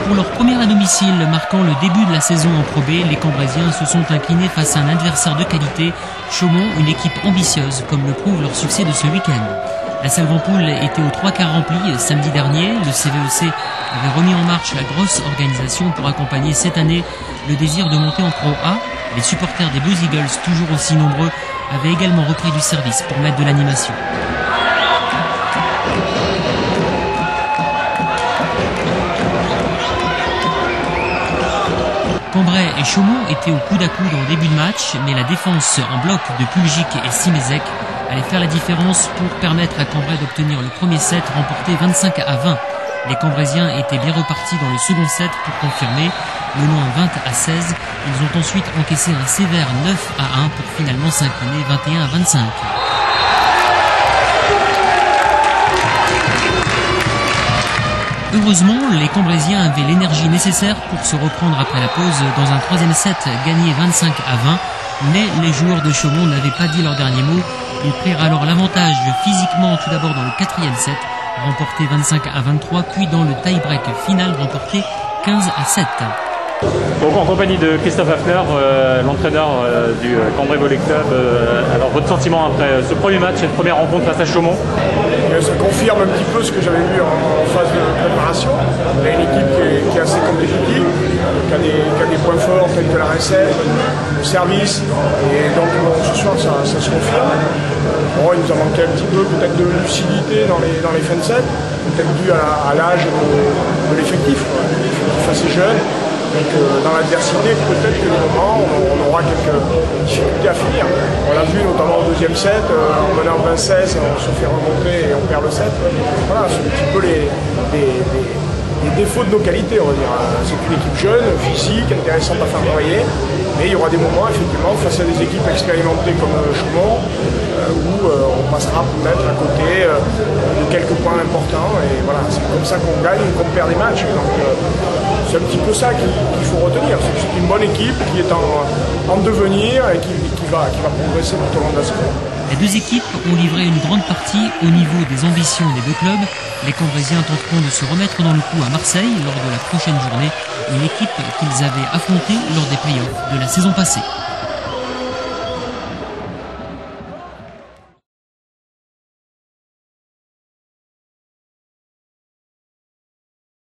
Pour leur première à domicile, marquant le début de la saison en Pro B, les Cambrésiens se sont inclinés face à un adversaire de qualité, Chaumont, une équipe ambitieuse, comme le prouve leur succès de ce week-end. La salle Vampoule était aux 3/4 remplie samedi dernier. Le CVEC avait remis en marche la grosse organisation pour accompagner cette année le désir de monter en Pro A. Les supporters des Blue Eagles, toujours aussi nombreux, avaient également repris du service pour mettre de l'animation. Cambrai et Chaumont étaient au coude à coude en début de match, mais la défense en bloc de Pulgic et Simezek allait faire la différence pour permettre à Cambrai d'obtenir le premier set remporté 25-20. Les Cambrésiens étaient bien repartis dans le second set pour confirmer, menant 20-16. Ils ont ensuite encaissé un sévère 9-1 pour finalement s'incliner 21-25. Heureusement, les Cambrésiens avaient l'énergie nécessaire pour se reprendre après la pause dans un troisième set gagné 25-20. Mais les joueurs de Chaumont n'avaient pas dit leur dernier mot. Ils prirent alors l'avantage physiquement tout d'abord dans le quatrième set, remporté 25-23, puis dans le tie-break final, remporté 15-7. Donc en compagnie de Christophe Hafner, l'entraîneur du Cambrai Volley Club, alors votre sentiment après ce premier match, cette première rencontre face à Chaumont? Ça confirme un petit peu ce que j'avais vu en phase de préparation. Il y a une équipe qui est assez compétitive, qui a des points forts tels que la recette, le service, et donc ce soir ça se confirme. Bon, il nous a manqué un petit peu peut-être de lucidité dans les fins de set, peut-être dû à l'âge de l'effectif, l'effectif assez jeune. Donc dans l'adversité, peut-être que le moment, on aura quelques difficultés à finir. On l'a vu notamment au deuxième set, en menant 20-16, on se fait remonter et on perd le set. Voilà, c'est un petit peu les défauts de nos qualités, on va dire. C'est une équipe jeune, physique, intéressante à faire travailler, mais il y aura des moments, effectivement, face à des équipes expérimentées comme Chaumont, où on passera peut-être à côté de quelques points importants, et voilà, c'est comme ça qu'on gagne ou qu'on perd des matchs. Donc, c'est un petit peu ça qu'il faut retenir. C'est une bonne équipe qui est en devenir et qui va progresser tout au long de la saison. Les deux équipes ont livré une grande partie au niveau des ambitions des deux clubs. Les Cambrésiens tenteront de se remettre dans le coup à Marseille lors de la prochaine journée, une équipe qu'ils avaient affrontée lors des playoffs de la saison passée.